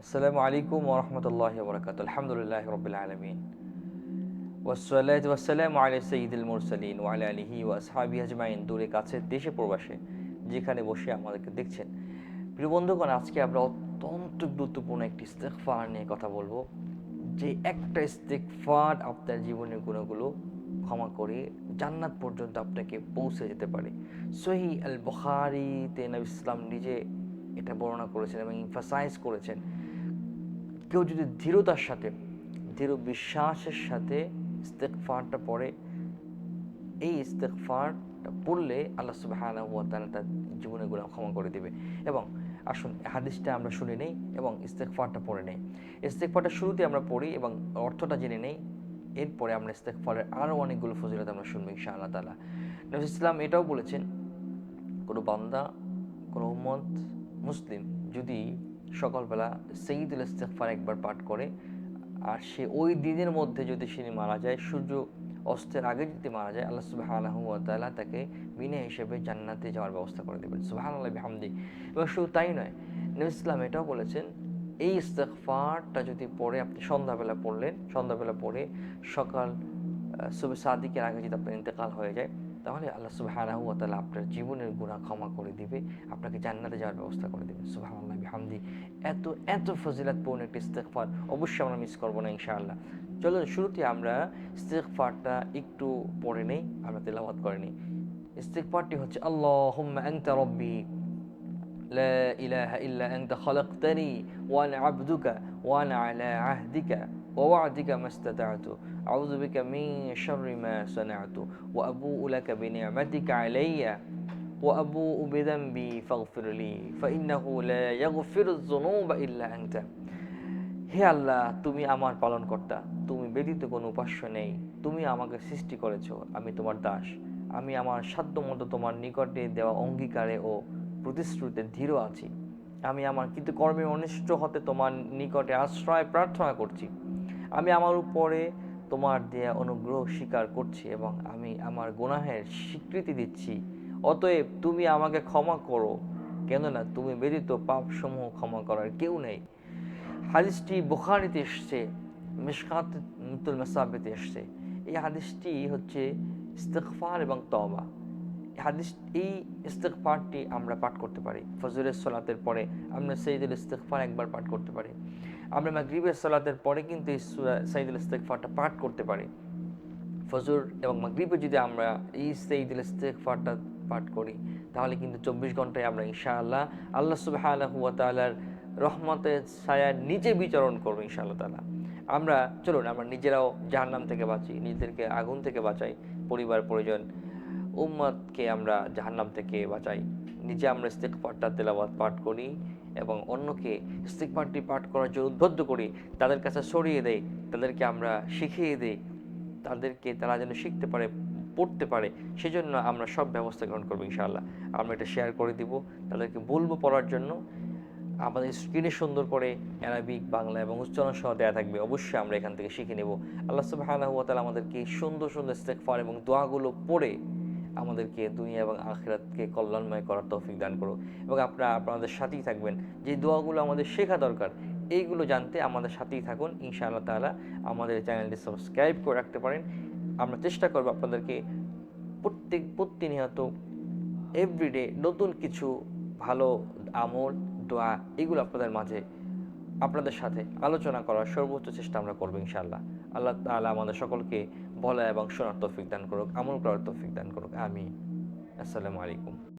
আসসালামু আলাইকুম ওয়া রাহমাতুল্লাহি ওয়া বারাকাতুহু। আলহামদুলিল্লাহি রাব্বিল আলামিন। ওয়াসসালাতু ওয়াসসালামু আলা সাইয়্যিদিল মুরসালিন ওয়া আলা আলিহি ওয়া আসহাবিহি আজমাইন। দূরে কাছে দেশে প্রবাসে যেখানে বসে আমাদেরকে দেখছেন, প্রিয় বন্ধুগণ, আজকে আমরা অত্যন্ত গুরুত্বপূর্ণ একটি ইস্তেগফার নিয়ে কথা বলবো। যে একটা ইস্তেগফার আপনার জীবনের গুনাহগুলো ক্ষমা করে জান্নাত পর্যন্ত আপনাকে পৌঁছে যেতে পারে। সহিহ আল বুখারীতে নবী ইসলাম নিজে এটা বর্ণনা করেছেন এবং এমফাসাইজ করেছেন, কেউ যদি দৃঢ়তার সাথে, দৃঢ় বিশ্বাসের সাথে ইস্তেগফারটা পড়ে, এই ইস্তেগফারটা পড়লে আল্লাহ সুবহানাহু ওয়া তাআলা তার জীবনের গুনাহ ক্ষমা করে দিবে। এবং আসুন হাদিসটা আমরা শুনে নেই এবং ইস্তেগফারটা পড়ে নেই। ইস্তেগফারটা শুরুতে আমরা পড়ি এবং অর্থটা জেনে নেই, এরপরে আমরা ইস্তেগফারের আরও অনেকগুলো ফজিলত আমরা শুনবো ইনশাআল্লাহ তাআলা। নবী ইসলাম এটাও বলেছেন, কোনো বান্দা, কোনো উম্মত মুসলিম যদি সকালবেলা সাইয়্যিদুল ইস্তিগফার একবার পাঠ করে আর সে ওই দিনের মধ্যে যদি সে মারা যায়, সূর্য অস্তের আগে যদি মারা যায়, আল্লাহ সুবহানাহু ওয়া তাআলা তাকে বিনা হিসেবে জান্নাতে যাওয়ার ব্যবস্থা করে দেবেন। সুবহানাল্লাহি বিহামদি। এবং শুধু তাই নয়, নবী ইসলাম এটাও বলেছেন, এই ইস্তেগফারটা যদি পড়ে আপনি সন্ধ্যাবেলা পড়লেন, সন্ধ্যাবেলা পড়ে সকাল সুবহ সাদিকের আগে যদি আপনার ইন্তেকাল হয়ে যায়, তাহলে আল্লাহ সুবহানাহু ওয়া তাআলা আপনার জীবনের গুনাহ ক্ষমা করে দিবে, আপনাকে জান্নাতে যাওয়ার ব্যবস্থা করে দেবে। সুবহানাল্লাহি বিহামদি। এত এত ফজিলতপূর্ণ একটি ইস্তেগফার অবশ্যই আমরা মিস করবো না ইনশাআল্লাহ। চলুন শুরুতে আমরা ইস্তেগফারটা একটু পড়ে নেই, আমরা তেলাওয়াত করে নিই। ইস্তেগফারটি হচ্ছে, আল্লাহুম্মা আনতা রব্বি লা ইলাহা ইল্লা আনতা খালাকতানি ওয়া আনা আবদুকা ওয়া আনা আলা আহদিকা ওয়া ওয়া'দিকা মাস্তাতা'তু আউযু বিকা মিন শাররি মা সানা'তু ওয়া আবু'ু লাকা বিনি'মাতিকা আলাইয়া ওয়া আবু'ু বিযানবি ফাগফিরলি ফাইন্নাহু লা ইয়াগফিরুয যুনুবা ইল্লা আনতা। হে আল্লাহ, তুমি আমার পালনকর্তা, তুমি ব্যতীত কোনো উপাস্য নেই। তুমি আমাকে সৃষ্টি করেছ, আমি তোমার দাস। আমি আমার সাধ্যমতো তোমার নিকটে দেওয়া অঙ্গীকারে ও প্রতিশ্রুতিতে দৃঢ় আছি। আমি আমার কৃতকর্মের অনিষ্ট হতে তোমার নিকটে আশ্রয় প্রার্থনা করছি। আমি আমার উপরে তোমার দেয়া অনুগ্রহ স্বীকার করছি এবং আমি আমার গুনাহের স্বীকৃতি দিচ্ছি। অতএব তুমি আমাকে ক্ষমা করো, কেননা তুমি ব্যতীত পাপসমূহ ক্ষমা করার কেউ নেই। হাদিসটি বুখারীতে এসছে, মিশকাতুল মাসাবিতে এসছে। এই হাদিসটি হচ্ছে ইস্তেগফার এবং তওবা। এই ইস্তেগফারটি আমরা পাঠ করতে পারি ফজরের সালাতের পরে। আমরা সাইয়্যিদুল ইস্তেগফার একবার পাঠ করতে পারি। আমরা মাগরিবের সালাতের পরে কিন্তু এই সাইয়্যিদুল ইস্তেগফারটা পাঠ করতে পারি। ফজর এবং মাগরিবে যদি আমরা এই সাইয়্যিদুল ইস্তেগফারটা পাঠ করি, তাহলে কিন্তু 24 ঘন্টায় আমরা ইনশাআল্লাহ আল্লাহ সুবহানাহু ওয়া তাআলার রহমতের ছায়ার নিচে বিচরণ করবো ইনশাআল্লাহ তাআলা। চলুন আমরা নিজেরাও জাহান্নাম থেকে বাঁচি, নিজেদেরকে আগুন থেকে বাঁচাই, পরিবার পরিজন উম্মতকে আমরা জাহান্নাম থেকে বাঁচাই। নিজে আমরা ইস্তেগফারটা তেলাওয়াত পাঠ করি এবং অন্যকে ইস্তেগফারটি পাঠ করার জন্য উদ্বুদ্ধ করি, তাদের কাছে ছড়িয়ে দেই, তাদেরকে আমরা শিখিয়ে দিই, তারা যেন শিখতে পারে, পড়তে পারে। সেজন্য আমরা সব ব্যবস্থা গ্রহণ করবো ইনশাআল্লাহ। আমরা এটা শেয়ার করে দিব, তাদেরকে বলবো পড়ার জন্য। আমাদের স্ক্রিনে সুন্দর করে অ্যারাবিক, বাংলা এবং উচ্চারণ সহ দেওয়া থাকবে, অবশ্যই আমরা এখান থেকে শিখে নেব। আল্লাহ সুবহানাহু ওয়া তাআলা আমাদেরকে সুন্দর সুন্দর ইস্তেগফার এবং দোয়াগুলো পড়ে আমাদেরকে দুনিয়া এবং আখিরাতকে কল্যাণময় করার তৌফিক দান করুক। এবং আপনারা আপনাদের সাথেই থাকবেন, যে দোয়াগুলো আমাদের শেখা দরকার, এইগুলো জানতে আমাদের সাথেই থাকুন ইনশাআল্লাহ তাআলা। আমাদের চ্যানেলটি সাবস্ক্রাইব করে রাখতে পারেন। আমরা চেষ্টা করব আপনাদেরকে প্রতিনিয়ত এভরিডে নতুন কিছু ভালো আমল, দোয়া, এগুলো আপনাদের মাঝে, আপনাদের সাথে আলোচনা করার সর্বোচ্চ চেষ্টা আমরা করবো ইনশাআল্লাহ। আল্লাহ তাআলা আমাদের সকলকে বলা এবং শোনার তৌফিক দান করুক, আমল করার তৌফিক দান করুক। আমিন। আসসালামু আলাইকুম।